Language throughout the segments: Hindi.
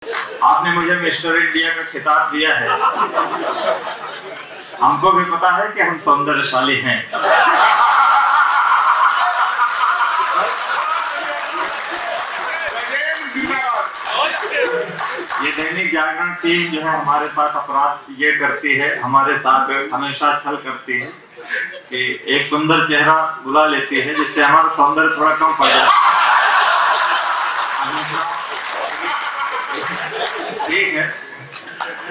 आपने मुझे मिस्टर इंडिया का खिताब दिया है। हमको भी पता है कि हम सौंदर्यशाली हैं। ये दैनिक जागरण टीम जो है हमारे साथ अपराध ये करती है, हमारे साथ हमेशा छल करती है कि एक सुंदर चेहरा बुला लेती है जिससे हमारा सौंदर्य थोड़ा कम पड़ जाता है। ठीक है,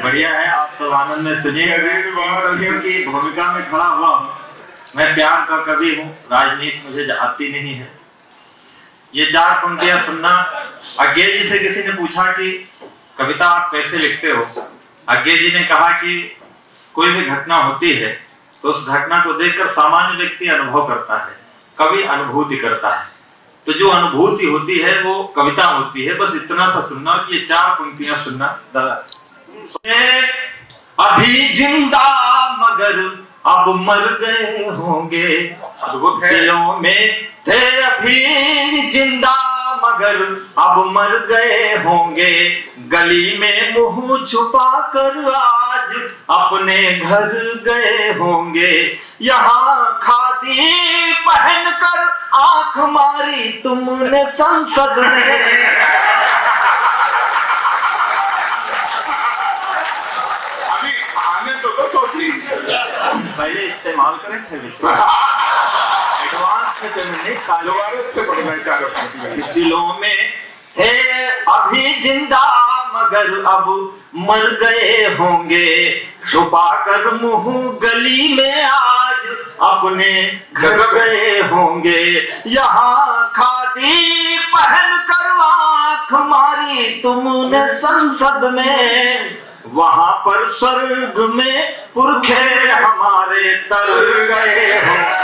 बढ़िया है, आप सब आनंद में सुनिए। की भूमिका में खड़ा हुआ हूँ। मैं प्यार का कवि हूँ, राजनीति मुझे आती नहीं है। ये चार पंक्तियां सुनना। आज्ञे जी से किसी ने पूछा कि कविता आप कैसे लिखते हो? आज्ञे जी ने कहा कि कोई भी घटना होती है तो उस घटना को देखकर सामान्य व्यक्ति अनुभव करता है, कवि अनुभूति करता है। तो जो अनुभूति होती है वो कविता होती है। बस इतना सा सुनना कि ये चार पंक्तियां सुनना। अभी जिंदा मगर अब मर गए होंगे, दिलों में थे अभी जिंदा मगर अब मर गए होंगे, गली में मुंह छुपा कर आज अपने घर गए होंगे, यहाँ खादी पहनकर आंख मारी तुमने संसद में। अभी आने तो पहले इस्तेमाल करें थे एडवांस में नहीं, से पढ़ना है चारों। दिलों में थे अभी जिंदा मगर अब मर गए होंगे, छुपा कर मुंह गली में आज अपने घर गए होंगे, यहाँ खादी पहन कर आंख मारी तुमने संसद में, वहां पर स्वर्ग में पुरखे हमारे तर गए होंगे।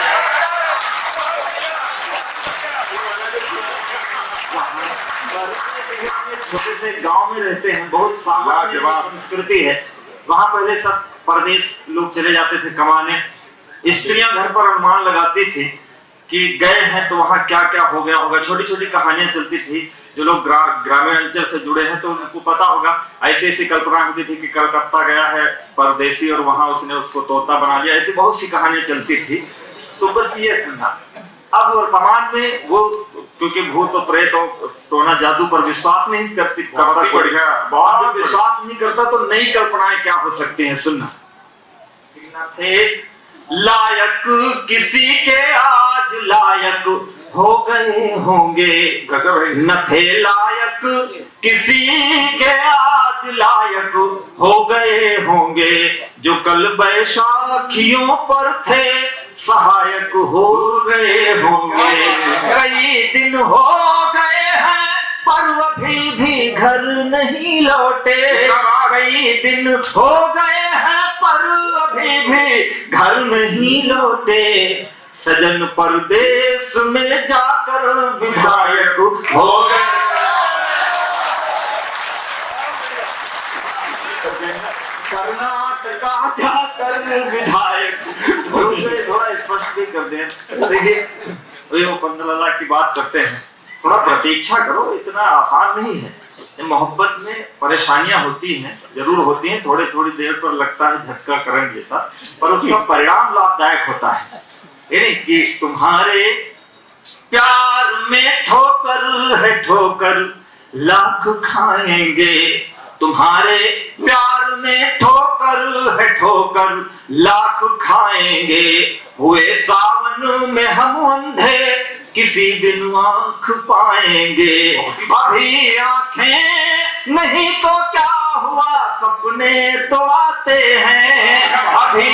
छोटे से गांव में रहते हैं, बहुत सामान्य संस्कृति है। वहां पहले सब परदेश लोग चले जाते थे कमाने। स्त्रियां घर पर अनुमान लगाती थी कि गए हैं तो वहां क्या क्या हो गया होगा। छोटी छोटी कहानियां चलती थी। जो लोग ग्रामीण अंचल से जुड़े हैं तो उनको पता होगा। ऐसी ऐसी कल्पना होती थी कि कलकत्ता गया है परदेसी और वहां उसने उसको तोता बना लिया। ऐसी बहुत सी कहानियां चलती थी। तो बस ये सुनना। अब वर्तमान में वो क्योंकि भूत और प्रेत और टोना जादू पर विश्वास नहीं करती, बहुत विश्वास नहीं करता, तो नई कल्पनाएं क्या हो सकती हैं सुनना। थे लायक किसी के आज लायक हो गए होंगे, न थे लायक किसी के आज लायक हो गए होंगे, जो कल बैसाखियों पर थे सहायक हो गए होंगे। कई दिन हो गए हैं पर अभी भी घर नहीं लौटे, कई दिन हो गए हैं पर अभी भी घर नहीं लौटे, सजन परदेश में जाकर विधायक हो गए। कर्नाटका जाकर विधायक थोड़ा स्पष्ट भी कर दें। देखिए वो 15 लाख की बात करते हैं, थोड़ा प्रतीक्षा करो, इतना आसान नहीं है। मोहब्बत में परेशानियां होती हैं, जरूर होती हैं, थोड़ी थोड़ी देर पर लगता है झटका करंट जैसा, पर उसका परिणाम लाभदायक होता है। यानी कि तुम्हारे प्यार में ठोकर है ठोकर लाख खाएंगे, तुम्हारे प्यार में ठोकर है ठोकर लाख खाएंगे, हुए सावन में हम अंधे किसी दिन आंख पाएंगे, अभी आंखें नहीं तो क्या हुआ सपने तो आते हैं, अभी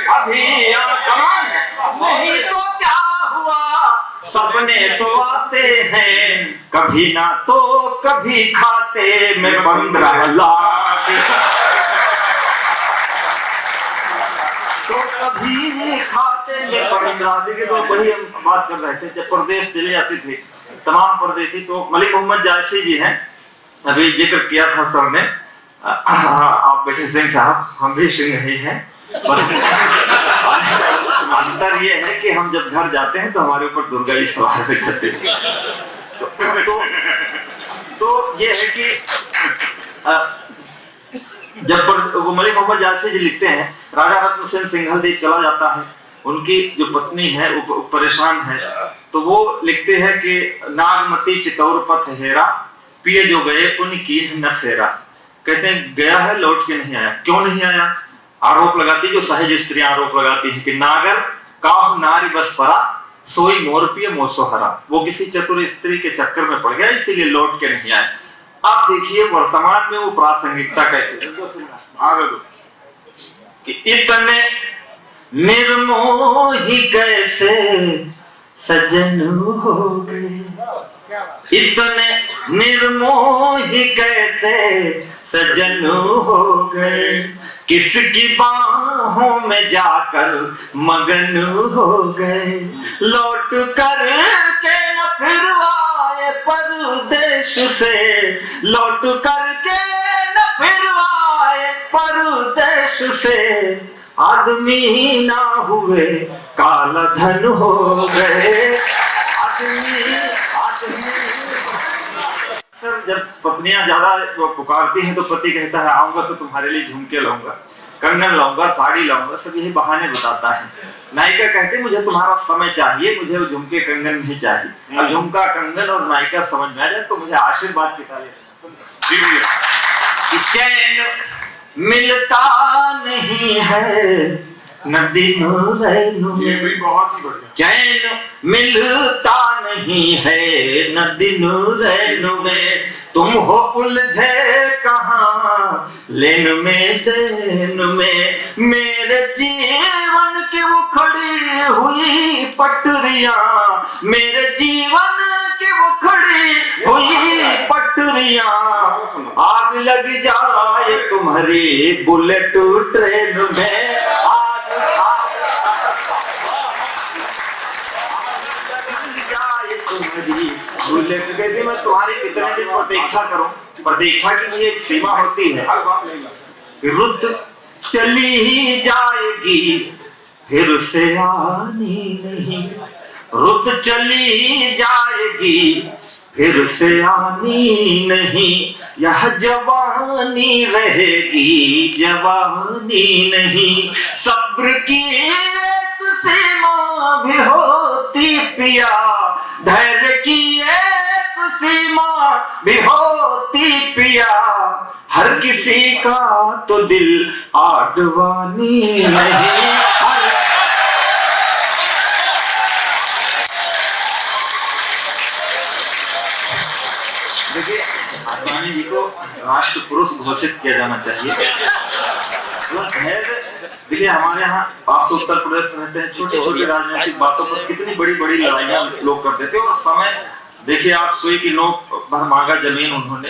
अभी आंखें नहीं तो क्या हुआ सपने तो आते हैं, कभी ना तो कभी खाते में 15 लाख, तो कभी खाते में 15। देखिए तो वही हम बात कर रहे थे, जब प्रदेश चले जाते थे तमाम परदेसी, तो मलिक मोहम्मद जायसी जी हैं, अभी जिक्र किया था सर ने, आप बैठे सिंह साहब, हम भी सिंह ही हैं। अंतर ये है कि हम जब घर जाते हैं तो हमारे ऊपर दुर्गा ही सवार हो जाते हैं। तो ये है कि जब वो मलिक मोहम्मद जायसी जी लिखते हैं, राजा रत्न सेन सिंघल देव चला जाता है, उनकी जो पत्नी है वो परेशान है, तो वो लिखते हैं कि नागमती चितौर पथ हेरा, पिए जो गए उनकी न फेरा। कहते हैं गया है लौट के नहीं आया। क्यों नहीं आया? आरोप लगाती, जो सहज स्त्रियां आरोप लगाती है कि नागर काहु नारी बस परा, सोई मोर पिए मोसो हरा। वो किसी चतुर स्त्री के चक्कर में पड़ गया, इसीलिए लौट के नहीं आया। अब देखिए वर्तमान में वो प्रासंगिकता कैसे कि इतने निर्मोही कैसे सजन हो गए, इतने निर्मोही कैसे सजन हो गए, किसकी बाहों में जाकर मगन हो गए, लौट कर के न फिर आए परदेश से, लौट कर के न फिर आए परदेश से, आदमी ना हुए काला धन हो गए, आदमी सर जब पत्नियां ज्यादा पुकारती हैं तो पति कहता है आऊंगा तो तुम्हारे लिए झुमके लाऊंगा, कंगन लाऊंगा, साड़ी लाऊंगा, सब यही बहाने बताता है। नायिका कहती मुझे तुम्हारा समय चाहिए, मुझे वो झुमके कंगन नहीं चाहिए। अब झुमका कंगन और नायिका समझ में आ जाए तो मुझे आशीर्वाद की ताली। चैन मिलता नहीं है न दिनों रैनों में, ये भी बहुत ही बढ़िया। चैन मिलता नहीं है न दिनों रैनों में, तुम हो उलझे कहाँ लेन में देन में, मेरे जीवन की वो खड़ी हुई पटरियां, मेरे जीवन की वो खड़ी हुई पटरियां, आग लग जाए तुम्हारी बुलेट ट्रेन में, कहती मैं तुम्हारी कितने दिन प्रतीक्षा करूं, प्रतीक्षा की मुझे एक सीमा होती है, रुत चली ही जाएगी फिर से आनी नहीं, रुत चली ही जाएगी फिर से आनी नहीं, यह जवानी रहेगी जवानी नहीं, सब्र की एक सीमा भी होती पिया, धैर्य की एक सीमा भी होती पिया, हर किसी का तो दिल आडवानी नहीं, देखिए आडवाणी जी को राष्ट्र पुरुष घोषित किया जाना चाहिए। देखिए हमारे यहाँ आप तो उत्तर प्रदेश में रहते हैं, छोटी छोटी राजनीतिक बातों पर कितनी बड़ी बड़ी लड़ाइयां लोग कर देते हैं, और समय देखिए आप सुई की नोक भर मांगा जमीन उन्होंने